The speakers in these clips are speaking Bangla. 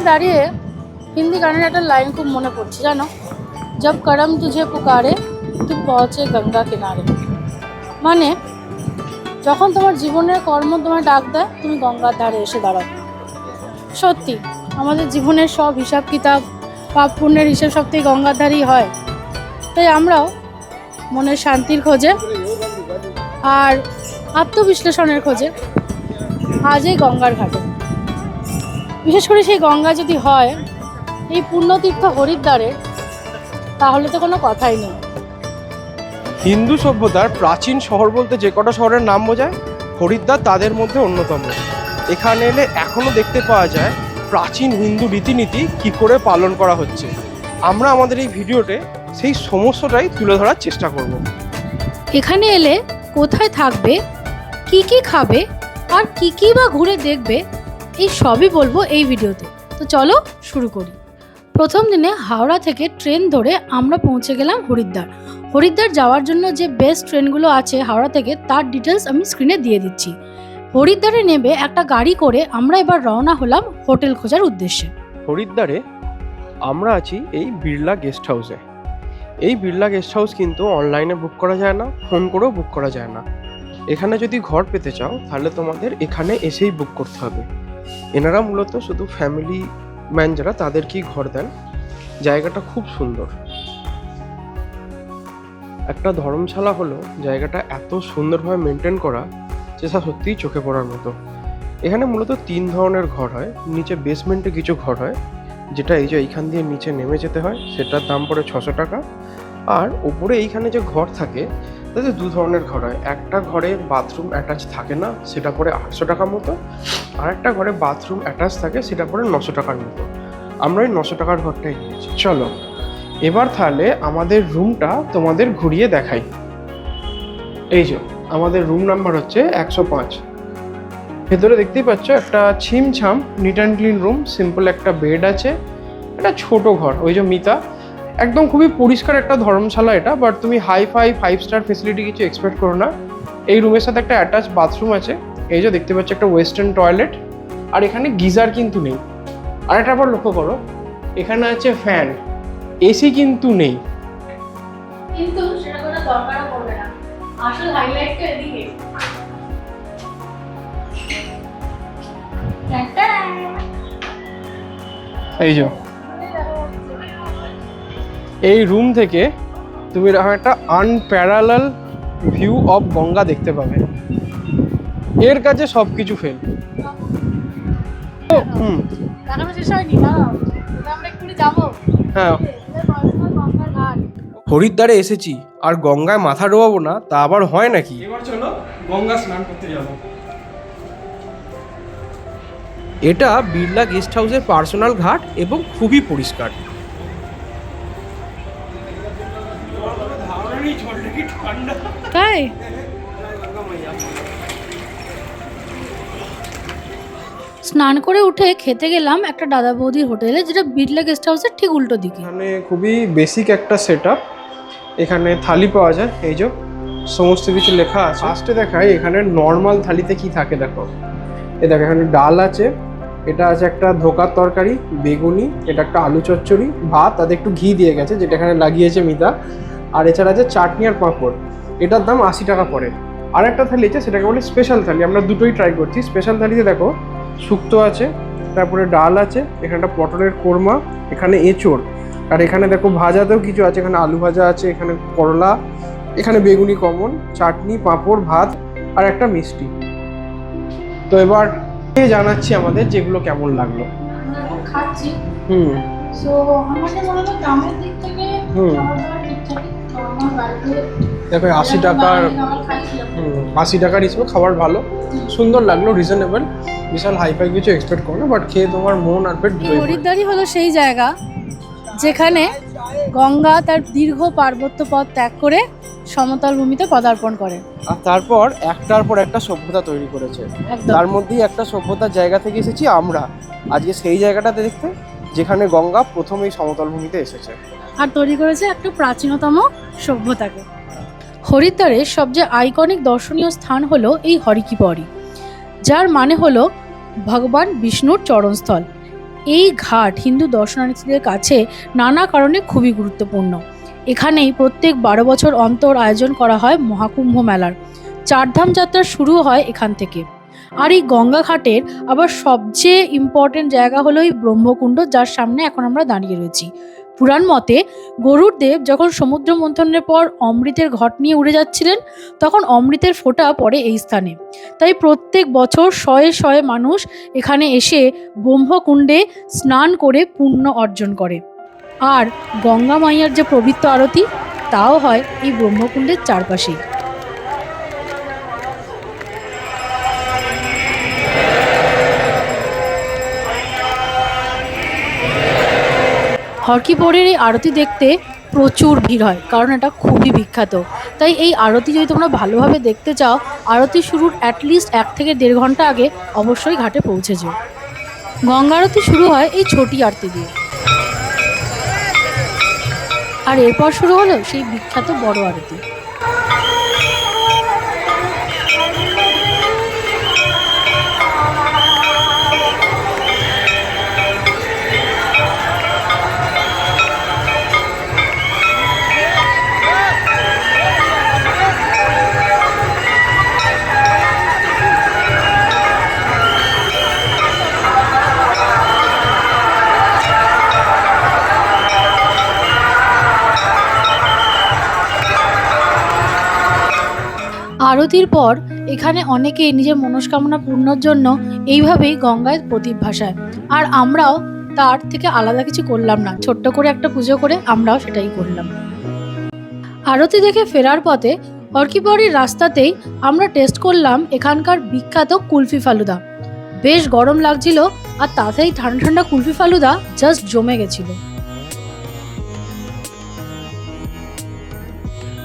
দাঁড়িয়ে হিন্দি গানের একটা লাইন খুব মনে পড়ছে জানো, জব করম তুঝে পুকারে তুই পৌঁছে গঙ্গা কিনারে। মানে যখন তোমার জীবনের কর্ম তোমায় ডাক দেয় তুমি গঙ্গার ধারে এসে দাঁড়াও। সত্যি আমাদের জীবনের সব হিসাব কিতাব পাপ পুণ্যের হিসেব সত্যি গঙ্গার ধারেই হয়। তাই আমরাও মনের শান্তির খোঁজে আর আত্মবিশ্লেষণের খোঁজে আজ এই গঙ্গার ঘাটে। বিশেষ করে সেই গঙ্গা যদি হয় এই পুণ্যতীর্থ হরিদ্বারে, তাহলে তো কোনো কথাই নেই। হিন্দু সভ্যতার প্রাচীন শহর বলতে যে কটা শহরের নাম বোঝায়, হরিদ্বার তাদের মধ্যে অন্যতম। এখানে এলে এখনও দেখতে পাওয়া যায় প্রাচীন হিন্দু রীতিনীতি কী করে পালন করা হচ্ছে। আমরা আমাদের এই ভিডিওতে সেই সমস্তটাই তুলে ধরার চেষ্টা করব। এখানে এলে কোথায় থাকবে, কি কি খাবে আর কি বা ঘুরে দেখবে, এই সবই বলবো এই ভিডিওতে। তো চলো শুরু করি। প্রথম দিনে হাওড়া থেকে ট্রেন ধরে আমরা পৌঁছে গেলাম হরিদ্বার। হরিদ্বার যাওয়ার জন্য যে বেস্ট ট্রেনগুলো আছে হাওড়া থেকে তার ডিটেলস আমি স্ক্রিনে দিয়ে দিচ্ছি। হরিদ্বারে নেমে একটা গাড়ি করে আমরা এবার রওনা হলাম হোটেল খোঁজার উদ্দেশ্যে। হরিদ্বারে আমরা আছি এই বিড়লা গেস্ট হাউসে। এই বিড়লা গেস্ট হাউস কিন্তু অনলাইনে বুক করা যায় না, ফোন করেও বুক করা যায় না। এখানে যদি ঘর পেতে চাও তাহলে তোমাদের এখানে এসেই বুক করতে হবে। এনারা মূলত শুধু ফ্যামিলি ম্যান যারা তাদেরকেই ঘর দেন। জায়গাটা খুব সুন্দর। একটা ধর্মশালা হলো জায়গাটা এত সুন্দরভাবে মেনটেন করা যেটা সত্যিই চোখে পড়ার মতো। এখানে মূলত 3 ধরনের ঘর হয়। নিচে বেসমেন্টে কিছু ঘর হয়, যেটা এই যে এইখান দিয়ে নিচে নেমে যেতে হয়, সেটার দাম পড়ে 600 টাকা। আর ওপরে এইখানে যে ঘর থাকে তাতে 2 ধরনের ঘর হয়। একটা ঘরে বাথরুম অ্যাটাচ থাকে না, সেটা পড়ে 800 টাকা মতো। আর একটা ঘরে বাথরুম অ্যাটাচ থাকে, সেটা পড়ে 900 টাকার মতো। আমরা এই 900 টাকার ঘরটাই নিয়েছি। চলো এবার তাহলে আমাদের রুমটা তোমাদের ঘুরিয়ে দেখাই। এই যে আমাদের রুম নাম্বার হচ্ছে 105। ভেতরে দেখতেই পাচ্ছ একটা ছিমছাম neat and clean room. Simple একটা বেড আছে, একটা ছোট ঘর। ওই যে মিতা, একদম খুবই পরিষ্কার একটা ধর্মশালা এটা। বাট তুমি হাই-ফাই 5 স্টার ফেসিলিটি কিছু এক্সপেক্ট করো না। এই রুমের সাথে একটা অ্যাটাচ বাথরুম আছে। এই যে দেখতে পাচ্ছ একটা ওয়েস্টার্ন টয়লেট। আর এখানে গিজার কিন্তু নেই। আর একটা আবার লক্ষ্য করো, এখানে আছে ফ্যান, এসি কিন্তু নেই। কিন্তু সেটা কোনো দরকারও পড়বে না, আসল হাইলাইটটা এদিকে। এই যে এই রুম থেকে তুমি এরকম একটা আনপ্যারালাল ভিউ অফ গঙ্গা দেখতে পাবে। এর কাছে সব কিছু ফেল। দেখানো শেষ হয়নি না, আমরা একটু যাবো। হ্যাঁ, হরিদ্বারে এসেছি আর গঙ্গায় মাথা ডোবাবো না তা আবার হয় নাকি? এবার চলো গঙ্গা স্নান করতে যাবো। এটা বিড়লা গেস্ট হাউসের পার্সোনাল ঘাট এবং খুবই পরিষ্কার। তাই স্নান করে উঠে খেতে গেলাম একটা দাদা বৌদির হোটেলে, যেটা বিড়লা গেস্ট হাউসের ঠিক উল্টো দিকে। এখানে খুবই বেসিক একটা সেট আপ। এখানে থালি পাওয়া যায়, এই যে সমস্ত কিছু লেখা আছে। ফার্স্টে দেখাই এখানে নর্মাল থালিতে কি থাকে দেখো। এ দেখো এখানে ডাল আছে, এটা আছে একটা ধোকার তরকারি, বেগুনি, এটা একটা আলু চচ্চড়ি, ভাত, তাতে একটু ঘি দিয়ে গেছে যেটা এখানে লাগিয়েছে মিতা। আর এছাড়া আছে চাটনি আর পাঁপড়। এটার দাম 80 টাকা পড়ে। আর একটা থালি আছে, সেটাকে বলে স্পেশাল থালি। আমরা দুটোই ট্রাই করছি। স্পেশাল থালিতে দেখো শুক্তো আছে, তারপরে ডাল আছে, এখানে একটা পটলের কোরমা, এখানে এঁচোড়, আর এখানে দেখো ভাজাতেও কিছু আছে। এখানে আলু ভাজা আছে, এখানে করলা, এখানে বেগুনি কমন, চাটনি, পাঁপড়, ভাত আর একটা মিষ্টি। তো এবার জানাচ্ছি আমাদের যেগুলো কেমন লাগলো। খাচ্ছি সো আমাদের মনে হয় দামের দিক থেকে দেখো 80 টাকার 80 টাকার হিসেবে খাবার ভালো, সুন্দর লাগলো, রিজনেবল। বিশাল হাইফাই কিছু এক্সপেক্ট করো না, বাট খেয়ে তোমার মন আর পেট ভরে। হরিদ্বারই হলো সেই জায়গা যেখানে গঙ্গা তার দীর্ঘ পার্বত্য পথ ত্যাগ করে সমতল ভূমিতে পদার্পণ করে, আর তারপর একটার পর একটা সভ্যতা তৈরি করেছে। তার মধ্যেই একটা সভ্যতার জায়গা থেকে এসেছি আমরা আজকে সেই জায়গাটাতে দেখতে, যেখানে গঙ্গা প্রথম এই সমতল ভূমিতে এসেছে আর তৈরি করেছে একটা প্রাচীনতম সভ্যতাকে। হরিদ্বারের সবচেয়ে আইকনিক দর্শনীয় স্থান হলো এই হরিকি পরি, যার মানে হলো ভগবান বিষ্ণুর চরণস্থল। এই ঘাট হিন্দু দর্শনার্থীদের কাছে নানা কারণে খুবই গুরুত্বপূর্ণ। এখানেই প্রত্যেক 12 বছর অন্তর আয়োজন করা হয় মহাকুম্ভ মেলার। চারধাম যাত্রা শুরু হয় এখান থেকে। আর এই গঙ্গা ঘাটের আবার সবচেয়ে ইম্পর্টেন্ট জায়গা হলো এই ব্রহ্মকুণ্ড, যার সামনে এখন আমরা দাঁড়িয়ে রয়েছি। পুরাণ মতে গরুড় দেব যখন সমুদ্র মন্থনের পর অমৃতের ঘট নিয়ে উড়ে যাচ্ছিলেন, তখন অমৃতের ফোঁটা পড়ে এই স্থানে। তাই প্রত্যেক বছর শয়ে শয়ে মানুষ এখানে এসে ব্রহ্মকুণ্ডে স্নান করে পুণ্য অর্জন করে। আর গঙ্গা মাইয়ার যে পবিত্র আরতি, তাও হয় এই ব্রহ্মকুণ্ডের চারপাশেই। হরকি পৌড়ের এই আরতি দেখতে প্রচুর ভিড় হয়, কারণ এটা খুবই বিখ্যাত। তাই এই আরতি যদি তোমরা ভালোভাবে দেখতে চাও, আরতি শুরুর অ্যাটলিস্ট 1 থেকে 1.5 ঘন্টা আগে অবশ্যই ঘাটে পৌঁছে যেও। গঙ্গা আরতি শুরু হয় এই ছোটি আরতি দিয়ে, আর এরপর শুরু হলো সেই বিখ্যাত বড় আরতি। আরতির পর এখানে অনেকেই নিজের মনস্কামনা পূর্ণর জন্য এইভাবেই গঙ্গায় প্রদীপ ভাসায়। আর আমরাও তার থেকে আলাদা কিছু করলাম না, ছোট্ট করে একটা পুজো করে আমরাও সেটাই করলাম। আরতি দেখে ফেরার পথে হরকি পৌড়ির রাস্তাতেই আমরা টেস্ট করলাম এখানকার বিখ্যাত কুলফি ফালুদা। বেশ গরম লাগছিল, আর তাতেই ঠান্ডা ঠান্ডা কুলফি ফালুদা জাস্ট জমে গেছিল।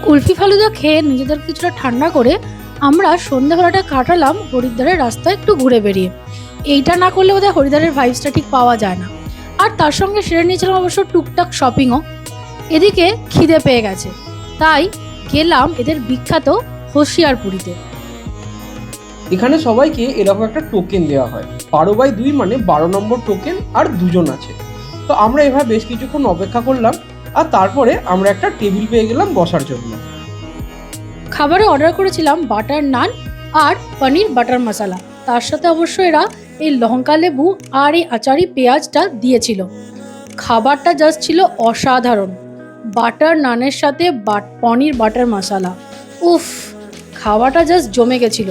কুলফি ফালুদা খেয়ে নিজেদের কিছুটা ঠান্ডা করে আমরা সন্ধ্যাবেলাটা কাটালাম হরিদ্বারের রাস্তায় একটু ঘুরে বেরিয়ে। এইটা না করলে বোধহয় হরিদ্বারের ভাইবসটা ঠিক পাওয়া যায় না। আর তার সঙ্গে সেরে নিয়েছিলাম অবশ্য টুকটাক শপিংও। এদিকে খিদে পেয়ে গেছে, তাই গেলাম এদের বিখ্যাত হোশিয়ারপুরিতে। এখানে সবাইকে এরকম একটা টোকেন দেওয়া হয়, 12/2 মানে 12 নম্বর টোকেন, আর 2 জন আছে। তো আমরা এভাবে বেশ কিছুক্ষণ অপেক্ষা করলাম, আর তারপরে আমরা একটা টেবিল পেয়ে গেলাম বসার জন্য। খাবারে অর্ডার করেছিলাম বাটার নান আর পনির বাটার মশলা। তার সাথে অবশ্য এরা এই লঙ্কা লেবু আর এই আচারি পেঁয়াজটা দিয়েছিল। খাবারটা জাস্ট ছিল অসাধারণ। বাটার নানের সাথে পনির বাটার মশলা, উফ, খাওয়াটা জাস্ট জমে গেছিল।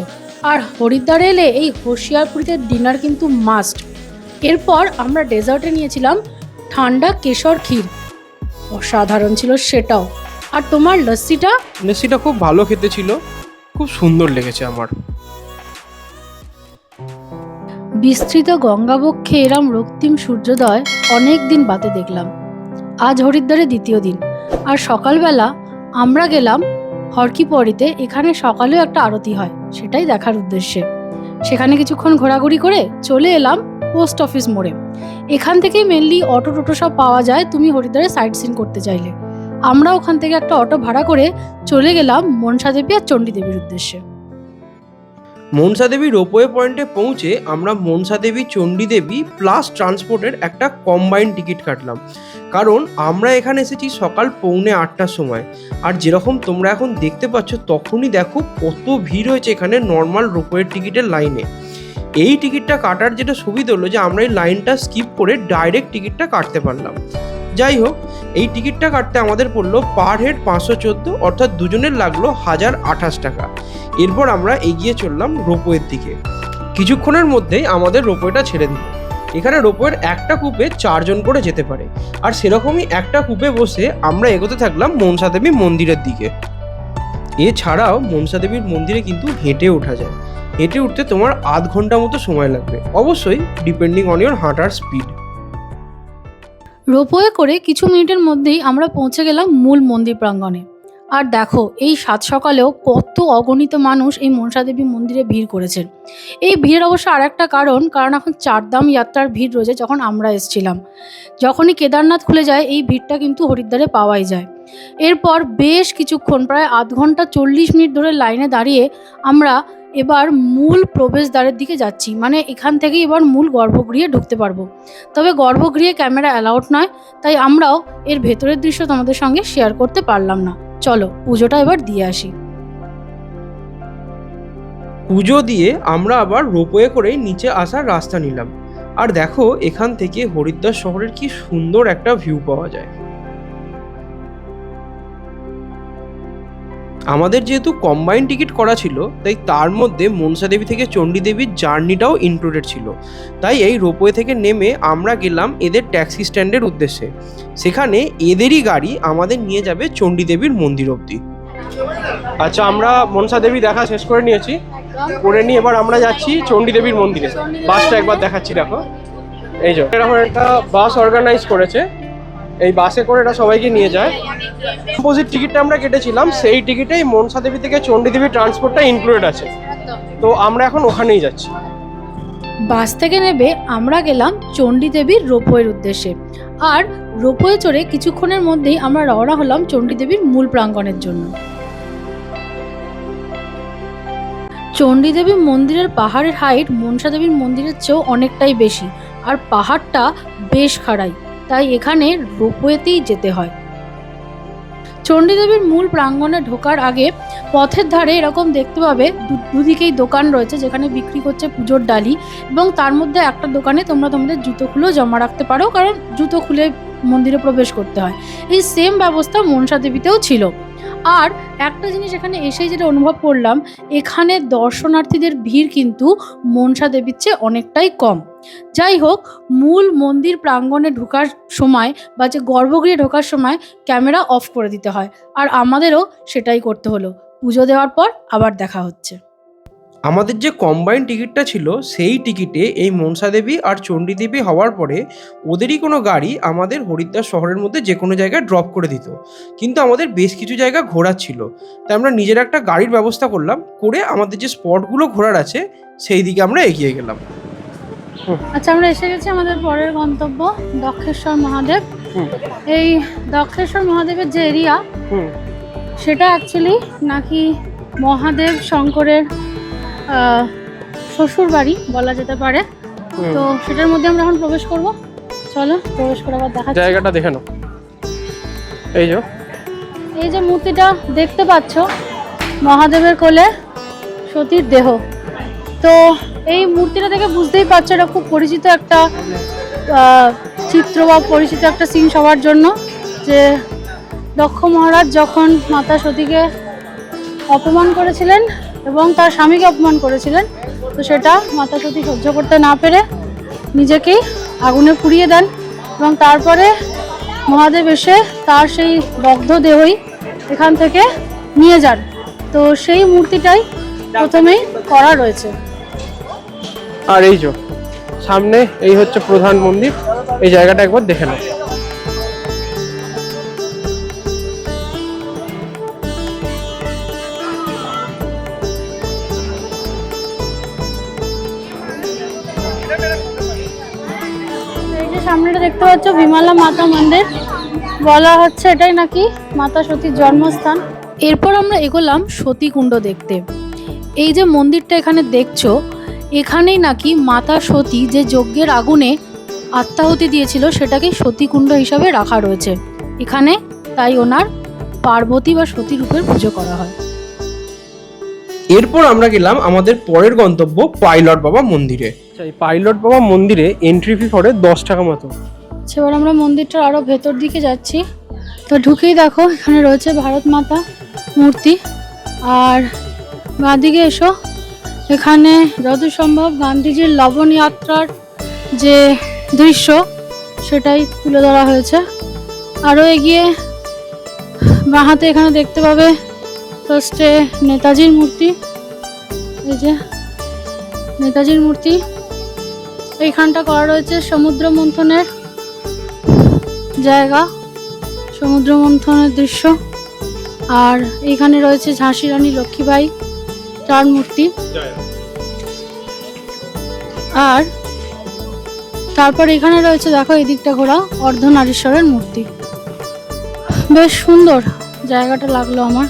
আর হরিদ্বারে এলে এই হোশিয়ারপুরিতে ডিনার কিন্তু মাস্ট। এরপর আমরা ডেজার্টে নিয়েছিলাম ঠান্ডা কেশর ক্ষীর, অসাধারণ ছিল সেটাও। আর তোমার লস্যিটা খুব ভালো খেতে ছিল, খুব সুন্দর লেগেছে আমার। বিস্তৃত গঙ্গাবক্ষে এরম রক্তিম সূর্যোদয় অনেক দিন বাদে দেখলাম। আজ হরিদ্বারে দ্বিতীয় দিন, আর সকালবেলা আমরা গেলাম হরকি পৌড়িতে। এখানে সকালেও একটা আরতি হয়, সেটাই দেখার উদ্দেশ্যে। সেখানে কিছুক্ষণ ঘোরাঘুরি করে চলে এলাম পোস্ট অফিস মোড়ে। এখান থেকেই মেনলি অটো টোটো সব পাওয়া যায় তুমি হরিদ্বারে সাইট সিন করতে চাইলে। আমরা ওখান থেকে একটা অটো ভাড়া করে চলে গেলাম মনসা দেবী আর চণ্ডী দেবীর উদ্দেশ্যে। মনসা দেবী রোপওয়ে পয়েন্টে পৌঁছে আমরা মনসা দেবী, চণ্ডী দেবী প্লাস ট্রান্সপোর্টের একটা কম্বাইন্ড টিকিট কাটলাম, কারণ আমরা এখানে এসেছি সকাল 7:45টার সময়। আর যেরকম তোমরা এখন দেখতে পাচ্ছ, তখনই দেখো কত ভিড় হয়েছে এখানে নর্মাল রোপওয়ের টিকিটের লাইনে। এই টিকিটটা কাটার যেটা সুবিধা হলো যে আমরা এই লাইনটা স্কিপ করে ডাইরেক্ট টিকিটটা কাটতে পারলাম। যাই হোক, এই টিকিটটা কাটতে আমাদের পড়লো পার হেড 514, অর্থাৎ দুজনের লাগলো 1028 টাকা। এরপর আমরা এগিয়ে চললাম রোপওয়ের দিকে। কিছুক্ষণের মধ্যেই আমাদের রোপওয়েটা ছেড়ে দিল। এখানে রোপওয়ের একটা কূপে 4 জন করে যেতে পারে, আর সেরকমই একটা কূপে বসে আমরা এগোতে থাকলাম মনসা দেবী মন্দিরের দিকে। এছাড়াও মনসা দেবীর মন্দিরে কিন্তু হেঁটে ওঠা যায়। হেঁটে উঠতে তোমার আধ ঘন্টা মতো সময় লাগবে, অবশ্যই ডিপেন্ডিং অন ইওর হাঁটার স্পিড। রোপওয়ে করে কিছু মিনিটের মধ্যেই আমরা পৌঁছে গেলাম মূল মন্দির প্রাঙ্গণে। আর দেখো, এই সাত সকালেও কত অগণিত মানুষ এই মনসা দেবী মন্দিরে ভিড় করেছেন। এই ভিড়ের অবশ্য আর একটা কারণ এখন চারধাম যাত্রার ভিড় রয়েছে। যখন আমরা এসেছিলাম, যখনই কেদারনাথ খুলে যায়, এই ভিড়টা কিন্তু হরিদ্বারে পাওয়াই যায়। এরপর বেশ কিছুক্ষণ, প্রায় আধ ঘন্টা 40 মিনিট ধরে লাইনে দাঁড়িয়ে আমরা এবার মূল প্রবেশদ্বারের দিকে যাচ্ছি, মানে এখান থেকে এবার মূল গর্ভগৃহে ঢুকতে পারবো। তবে গর্ভগৃহে ক্যামেরা অ্যালাউড নয়, তাই আমরাও এর ভেতরের দৃশ্য তোমাদের সঙ্গে শেয়ার করতে পারলাম না। চলো পুজোটা এবার দিয়ে আসি। পুজো দিয়ে আমরা আবার রোপওয়ে করে নিচে আসার রাস্তা নিলাম। আর দেখো এখান থেকে হরিদ্বার শহরের কি সুন্দর একটা ভিউ পাওয়া যায়। আমাদের যেহেতু কম্বাইন টিকিট করা ছিল, তাই তার মধ্যে মনসা দেবী থেকে চণ্ডী দেবীর জার্নিটাও ইনক্লুডেড ছিল। তাই এই রোপওয়ে থেকে নেমে আমরা গেলাম এদের ট্যাক্সি স্ট্যান্ডের উদ্দেশ্যে। সেখানে এদেরই গাড়ি আমাদের নিয়ে যাবে চণ্ডী দেবীর মন্দির অবধি। আচ্ছা, আমরা মনসা দেবী দেখা শেষ করে নিয়েছি, করে নিয়ে এবার আমরা যাচ্ছি চণ্ডী দেবীর মন্দিরে। বাসটা একবার দেখাচ্ছি, দেখো এই যে এরকম একটা বাস অর্গানাইজ করেছে, এই বাসে করে এটা সবাইকে নিয়ে যায়। কম্পোজিট টিকিটটা আমরা কেটেছিলাম, সেই টিকিটেই মনসা দেবী থেকে চণ্ডী দেবী ট্রান্সপোর্টটা ইনক্লুডেড আছে। তো আমরা এখন ওখানেই যাচ্ছি। বাস থেকে নেবে আমরা গেলাম চণ্ডী দেবীর রোপওয়ের উদ্দেশ্যে। আর রোপওয়ে চড়ে কিছুক্ষণের মধ্যেই আমরা রওনা হলাম চণ্ডী দেবীর মূল প্রাঙ্গণের জন্য। চণ্ডী দেবী মন্দিরের পাহাড়ের হাইট মনসা দেবীর মন্দিরের চেয়েও অনেকটাই বেশি, আর পাহাড়টা বেশ খাড়াই, তাই এখানে রোপওয়েতেই যেতে হয়। চণ্ডী দেবীর মূল প্রাঙ্গণে ঢোকার আগে পথের ধারে এরকম দেখতে পাবে দুদিকেই দোকান রয়েছে, যেখানে বিক্রি করছে পুজোর ডালি, এবং তার মধ্যে একটা দোকানে তোমরা তোমাদের জুতো খুলেও জমা রাখতে পারো, কারণ জুতো খুলে মন্দিরে প্রবেশ করতে হয়। এই সেম ব্যবস্থা মনসা দেবীতেও ছিল। আর একটা জিনিস এখানে এসেই যেটা অনুভব করলাম, এখানে দর্শনার্থীদের ভিড় কিন্তু মনসা দেবীর চেয়ে অনেকটাই কম। যাই হোক, মূল মন্দির প্রাঙ্গণে ঢোকার সময় বা যে গর্ভগৃহে ঢোকার সময় ক্যামেরা অফ করে দিতে হয়, আর আমাদেরও সেটাই করতে হলো। পুজো দেওয়ার পর আবার দেখা হচ্ছে। আমাদের যে কম্বাইন টিকিটটা ছিল, সেই টিকিটে এই মনসা দেবী আর চণ্ডী দেবী হওয়ার পরে ওদেরই কোনো গাড়ি আমাদের হরিদ্বার শহরের মধ্যে যে কোনো জায়গায় ড্রপ করে দিত। কিন্তু আমাদের বেশ কিছু জায়গা ঘোরার ছিল, তাই আমরা নিজের একটা গাড়ির ব্যবস্থা করলাম, করে আমাদের যে স্পটগুলো ঘোরার আছে সেই দিকে আমরা এগিয়ে গেলাম। আচ্ছা, আমরা এসে গেছি আমাদের পরের গন্তব্য দক্ষেশ্বর মহাদেব। এই দক্ষেশ্বর মহাদেবের যে এরিয়া, সেটা অ্যাকচুয়ালি নাকি মহাদেব শঙ্করের শ্বশুর বাড়ি বলা যেতে পারে। তো সেটার মধ্যে আমরা এখন প্রবেশ করব। চলো প্রবেশ করে আবার দেখা জায়গাটা দেখে নাও। এই যে মূর্তিটা দেখতে পাচ্ছ, মহাদেবের কোলে সতীর দেহ। তো এই মূর্তিটা দেখে বুঝতেই পারছো এটা খুব পরিচিত একটা চিত্র বা পরিচিত একটা সিন সবার জন্য, যে দক্ষ মহারাজ যখন মাতা সতীকে অপমান করেছিলেন এবং তার স্বামীকে অপমান করেছিলেন, তো সেটা মাতা সতী সহ্য করতে না পেরে নিজেকেই আগুনে পুড়িয়ে দেন, এবং তারপরে মহাদেব এসে তার সেই দগ্ধ দেহই এখান থেকে নিয়ে যান। তো সেই মূর্তিটাই প্রথমেই করা রয়েছে। আর এই যে সামনে এই হচ্ছে প্রধান মন্দির, এই জায়গাটা একবার দেখে নাও। এই যে সামনেটা দেখতে পাচ্ছ বিমলা মাতা মন্দির, বলা হচ্ছে এটাই নাকি মাতা সতীর জন্মস্থান। এরপর আমরা এগোলাম সতীকুণ্ড দেখতে। এই যে মন্দিরটা এখানে দেখছো, এখানেই নাকি মাতা সতী যে যজ্ঞের আগুনে আত্মাহুতি দিয়েছিল, সেটাকে সতীকুণ্ড হিসাবে রাখা রয়েছে এখানে, তাই ওনার পার্বতী বা সতী রূপের পুজো করা হয়। এরপর আমরা গেলাম আমাদের পরের গন্তব্য পাইলট বাবা মন্দিরে। এই পাইলট বাবা মন্দিরে এন্ট্রি ফি পড়ে 10 টাকা মতো। এবার আমরা মন্দিরটার আরো ভেতর দিকে যাচ্ছি। তো ঢুকেই দেখো এখানে রয়েছে ভারত মাতা মূর্তি, আর বাঁদিকে এসো, এখানে যত সম্ভব গান্ধীজির লবণ যাত্রার যে দৃশ্য সেটাই তুলে ধরা হয়েছে। আরও এগিয়ে বাঁ হাতে এখানে দেখতে পাবে ফার্স্টে নেতাজির মূর্তি। এই যে নেতাজির মূর্তি, এইখানটা করা রয়েছে সমুদ্র মন্থনের জায়গা, সমুদ্র মন্থনের দৃশ্য। আর এইখানে রয়েছে ঝাঁসি রানী লক্ষ্মীবাই, তার মূর্তি। আর তারপর এখানে রয়েছে দেখো এই দিকটা ঘোরা অর্ধনারীশ্বরের মূর্তি। বেশ সুন্দর জায়গাটা লাগলো আমার।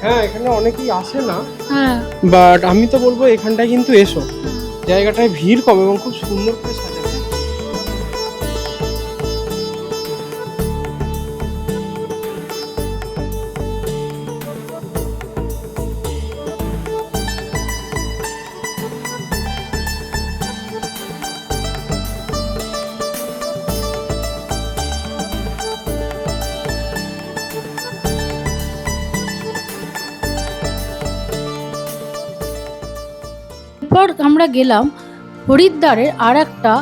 হ্যাঁ এখানে অনেকেই আসে না, হ্যাঁ বাট আমি তো বলবো এখানটায় কিন্তু এসো, জায়গাটায় ভিড় কম এবং খুব সুন্দর করে সাজানো। এরপর আমরা গেলাম হরিদ্বারের আর একটা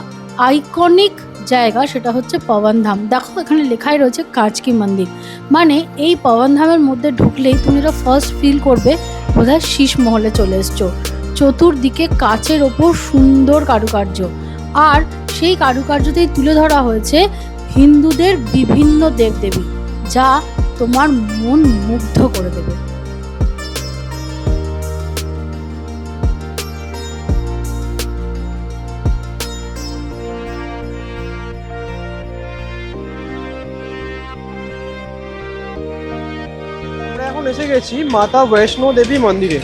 আইকনিক জায়গা, সেটা হচ্ছে পবনধাম। দেখো এখানে লেখাই রয়েছে কাঁচকি মন্দির, মানে এই পবনধামের মধ্যে ঢুকলেই তুমি এটা ফার্স্ট ফিল করবে বোধহয় শীষ মহলে চলে এসছো। চতুর্দিকে কাচের ওপর সুন্দর কারুকার্য, আর সেই কারুকার্যতেই তুলে ধরা হয়েছে হিন্দুদের বিভিন্ন দেবদেবী, যা তোমার মন মুগ্ধ করে দেবে। আমরা এখন এসে গেছি মাতা বৈষ্ণো দেবী মন্দিরে।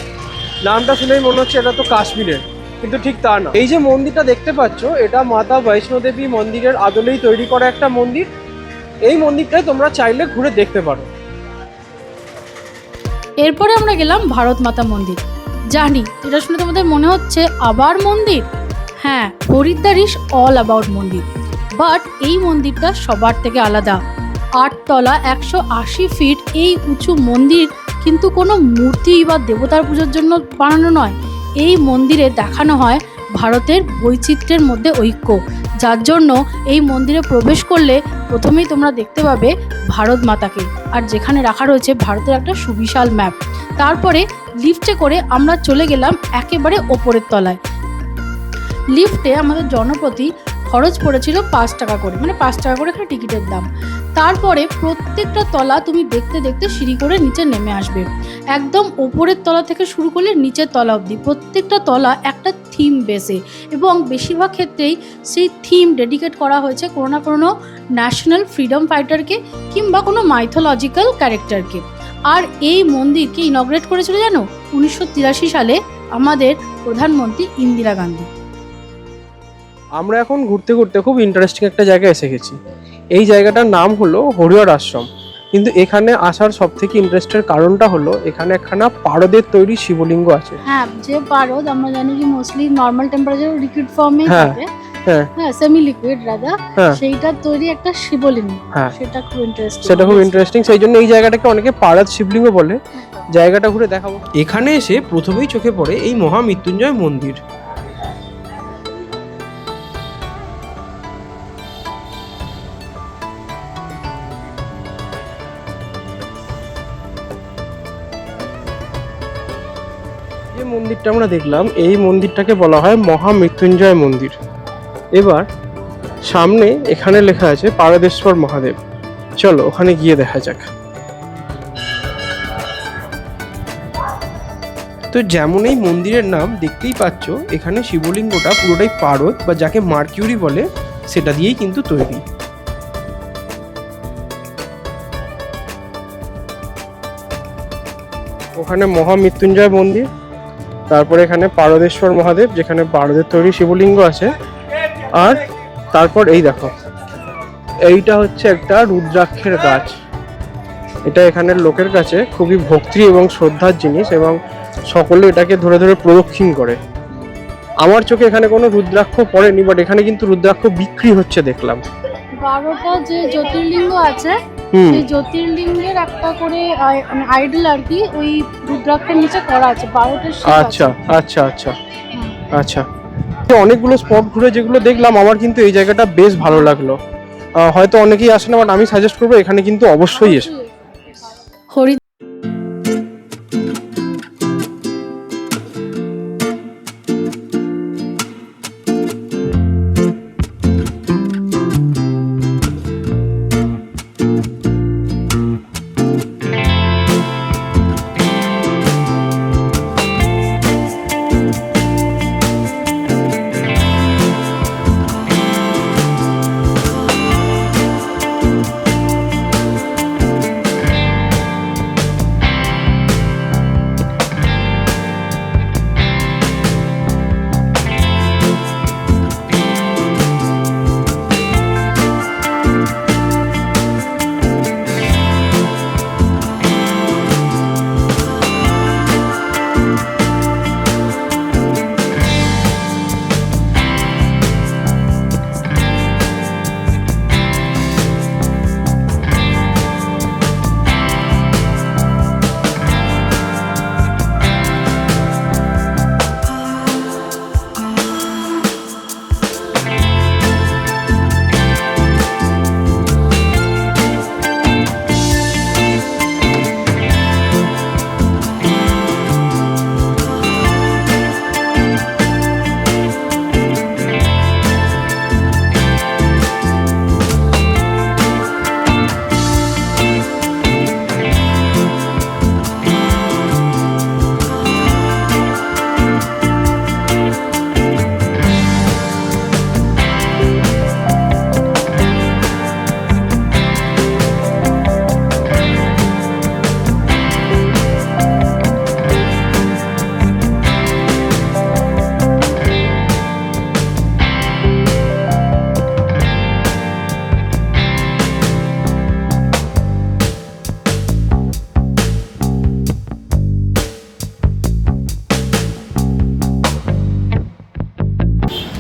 নামটা শুনেই মনে হচ্ছে এটা তো কাশ্মীরের, কিন্তু ঠিক তা না। এই যে মন্দিরটা দেখতে পাচ্ছ, এটা মাতা বৈষ্ণো দেবী মন্দিরের আদলেই তৈরি করা একটা মন্দির। এই মন্দিরটাই তোমরা চাইলে ঘুরে দেখতে পারো। এরপরে আমরা গেলাম ভারত মাতা মন্দির। জানি এটা শুনে তোমাদের মনে হচ্ছে আবার মন্দির। হ্যাঁ, হরিদ্বার ইজ অল অ্যাবাউট মন্দির, বাট এই মন্দিরটা সবার থেকে আলাদা। 8 তলা 180 ফিট এই উঁচু মন্দির কিন্তু কোনো মূর্তি বা দেবতার পুজোর জন্য বানানো নয়। এই মন্দিরে দেখানো হয় ভারতের বৈচিত্র্যের মধ্যে ঐক্য, যার জন্য এই মন্দিরে প্রবেশ করলে প্রথমেই তোমরা দেখতে পাবে ভারত মাতাকে, আর যেখানে রাখা রয়েছে ভারতের একটা সুবিশাল ম্যাপ। তারপরে লিফটে করে আমরা চলে গেলাম একেবারে ওপরের তলায়। লিফটে আমাদের জনপ্রতি খরচ পড়েছিল 5 টাকা করে, মানে 5 টাকা করে একটা টিকিটের দাম। তারপরে প্রত্যেকটা তলা তুমি দেখতে দেখতে সিঁড়ি করে নিচে নেমে আসবে। একদম ওপরের তলা থেকে শুরু করলে নিচের তলা অবধি প্রত্যেকটা তলা একটা থিম বেসে, এবং বেশিরভাগ ক্ষেত্রেই সেই থিম ডেডিকেট করা হয়েছে কোনো না কোনো ন্যাশনাল ফ্রিডম ফাইটারকে কিংবা কোনো মাইথোলজিক্যাল ক্যারেক্টারকে। আর এই মন্দিরকে ইনগ্রেট করেছিল জানো 1983 সালে আমাদের প্রধানমন্ত্রী ইন্দিরা গান্ধী। আমরা এখন ঘুরতে ঘুরতে খুব ইন্টারেস্টিং একটা জায়গায় এসে গেছি। এই জায়গাটার নাম হলো হরিহর আশ্রম। কিন্তু এখানে আসার সব থেকে ইন্টারেস্টের কারণটা হলো এখানে একখানা পারদের তৈরি শিবলিঙ্গ আছে। হ্যাঁ, যে পারদ আমরা জানি যে মোস্টলি নরমাল টেম্পারেচার লিকুইড ফর্মে থাকে, হ্যাঁ হ্যাঁ সেমি লিকুইড রাদা, সেইটার তৈরি একটা শিবলিঙ্গ। হ্যাঁ, সেটা খুব ইন্টারেস্টিং। সেটা খুব ইন্টারেস্টিং, সেই জন্য এই জায়গাটাকে অনেকে পারদ শিবলিঙ্গ বলে। জায়গাটা ঘুরে দেখাবো। এখানে এসে প্রথমেই চোখে পড়ে এই মহামৃত্যুঞ্জয় মন্দির। যে মন্দিরটা আমরা দেখলাম এই মন্দিরটাকে বলা হয় মহামৃত্যুঞ্জয় মন্দির। এবার সামনে এখানে লেখা আছে পারদেশ্বর মহাদেব। চলো ওখানে গিয়ে দেখা যাক। তো যেমন এই মন্দিরের নাম দেখতেই পাচ্ছ, এখানে শিবলিঙ্গটা পুরোটাই পারদ বা যাকে মার্কিউরি বলে সেটা দিয়েই কিন্তু তৈরি। ওখানে মহামৃত্যুঞ্জয় মন্দির, তারপরে এখানে পারদেশ্বর মহাদেব যেখানে পারদের তৈরি শিবলিঙ্গ আছে, আর তারপর এই দেখো এইটা হচ্ছে একটা রুদ্রাক্ষের গাছ। এটা এখানের লোকের কাছে খুবই ভক্তি এবং শ্রদ্ধার জিনিস, এবং সকলে এটাকে ধরে ধরে প্রদক্ষিণ করে। আমার চোখে এখানে কোনো রুদ্রাক্ষ পড়েনি, বাট এখানে কিন্তু রুদ্রাক্ষ বিক্রি হচ্ছে দেখলাম। 12টা যে জ্যোতির্লিঙ্গ আছে সেই জ্যোতির্লিঙ্গের একটা করে আইডল আর কি ওই রুদ্রাক্ষের নিচে করা আছে। 12টা। আচ্ছা আচ্ছা আচ্ছা আচ্ছা। অনেকগুলো স্পট ঘুরে যেগুলো দেখলাম, আমার কিন্তু এই জায়গাটা বেশ ভালো লাগলো। হয়তো অনেকেই আসে না, বাট আমি সাজেস্ট করবো এখানে কিন্তু অবশ্যই এসো। হরি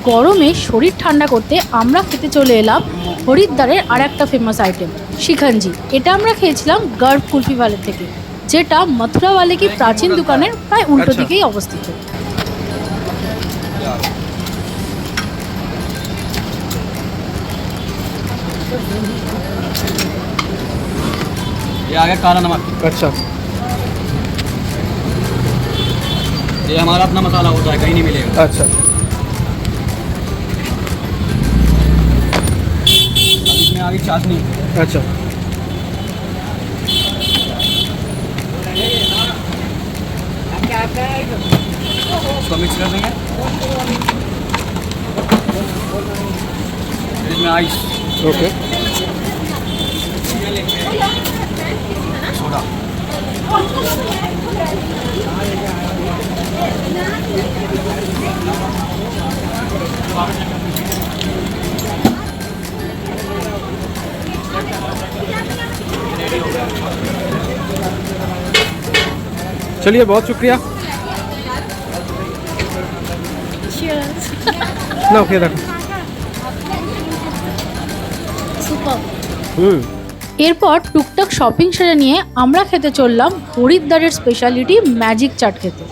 গরমে শরীর ঠান্ডা করতে আমরা খেতে চলে এলাম হরিদ্বারের আর একটা ফেমাস আইটেম শিখাঞ্জি। এটা আমরা খেয়েছিলাম গর্ভ কুলফি ওয়ালের থেকে, যেটা মথুরা ওয়ালে কি প্রাচীন দোকানের প্রায় উল্টো আচ্ছা। দিকেই অবস্থিত। ये आ गया काला नमक। अच्छा, ये हमारा अपना मसाला होता है, कहीं नहीं मिलेगा। अच्छा। अब इसमें आ गई चाशनी। अच्छा, इसको मिक्स कर देंगे। फिर इसमें आइस, ओके। सोडा। चलिए, बहुत शुक्रिया। ना খেয়ে দেখো। এরপর টুকটাক শপিং সেরে নিয়ে আমরা খেতে চললাম হরিদ্বারের স্পেশালিটি ম্যাজিক চাট খেতে।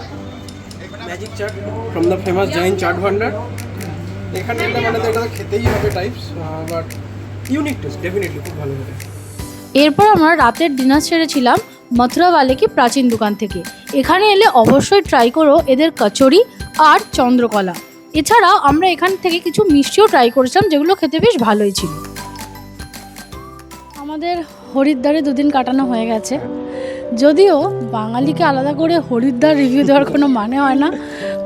Magic chaat from the famous Jain chaat bhandar. এখানে এলে মানে তো এটা তো খেতেই হবে types, but unique taste, definitely খুব ভালো হবে। এরপর আমরা রাতের ডিনার সেরেছিলাম মথুরা ওয়ালে কি প্রাচীন দোকান থেকে। এখানে এলে অবশ্যই ট্রাই করো এদের কচুরি আর চন্দ্রকলা। এছাড়াও আমরা এখান থেকে কিছু মিষ্টিও ট্রাই করেছিলাম, যেগুলো খেতে বেশ ভালোই ছিল। আমাদের হরিদ্বারে দুদিন কাটানো হয়ে গেছে। যদিও বাঙালিকে আলাদা করে হরিদ্বার রিভিউ দেওয়ার কোনো মানে হয় না,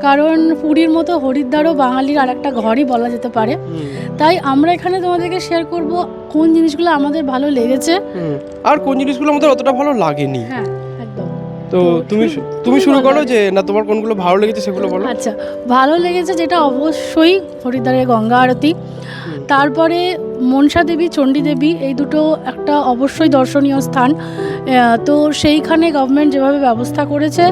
কারণ পুরীর মতো হরিদ্বারও বাঙালির আর একটা ঘরই বলা যেতে পারে। তাই আমরা এখানে তোমাদেরকে শেয়ার করব কোন জিনিসগুলো আমাদের ভালো লেগেছে আর কোন জিনিসগুলো আমাদের অতটা ভালো লাগেনি। হ্যাঁ, একদম। তো তুমি শুরু করো, যে না তোমার কোনগুলো ভালো লেগেছে সেগুলো বলো। আচ্ছা, ভালো লেগেছে যেটা অবশ্যই হরিদ্বারের গঙ্গা আরতি, তারপরে মনসা দেবী, চণ্ডী দেবী, এই দুটো একটা অবশ্যই দর্শনীয় স্থান। তো সেইখানে গভর্নমেন্ট যেভাবে ব্যবস্থা করেছে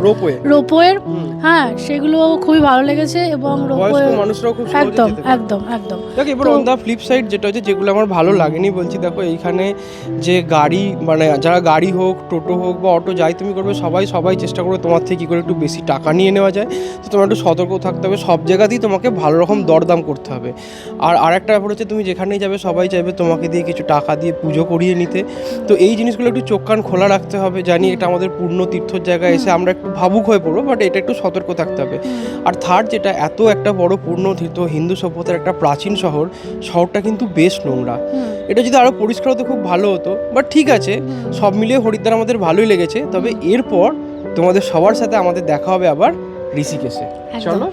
রোপওয়ের, হ্যাঁ, সেগুলো খুবই ভালো লেগেছে। এবং রোপওয়ে মানুষরাও খুব সহজে একদম যেতে পারে। একদম একদম। দেখো, এবার অন দ্য ফ্লিপ সাইড যেটা হচ্ছে, যেগুলো আমার ভালো লাগেনি বলছি, দেখো এইখানে যে গাড়ি, মানে যারা গাড়ি হোক, টোটো হোক বা অটো যাই তুমি করবে, সবাই চেষ্টা করবে তোমার থেকে কী করে একটু বেশি টাকা নিয়ে নেওয়া যায়। তো তোমার একটু সতর্ক থাকতে হবে, সব জায়গাতেই তোমাকে ভালো রকম দরদাম করতে হবে। আর একটা ব্যাপার হচ্ছে, তুমি যেখানেই যাবে সবাই চাইবে তোমাকে দিয়ে কিছু টাকা দিয়ে পুজো করিয়ে নিতে। তো এই জিনিসগুলো একটু চোখ কান খোলা রাখতে হবে। জানি এটা আমাদের পূর্ণ তীর্থর জায়গায় এসে আমরা একটু ভাবুক হয়ে পড়বো, বাট এটা একটু সতর্ক থাকতে হবে। আর থার্ড, যেটা এত একটা বড় পূর্ণ তীর্থ, হিন্দু সভ্যতার একটা প্রাচীন শহরটা কিন্তু বেশ নোংরা। এটা যদি আরও পরিষ্কার হতো খুব ভালো হতো, বাট ঠিক আছে, সব মিলিয়ে হরিদ্বার আমাদের ভালোই লেগেছে। তবে এরপর তোমাদের সবার সাথে আমাদের দেখা হবে আবার ঋষিকেশে। চলো।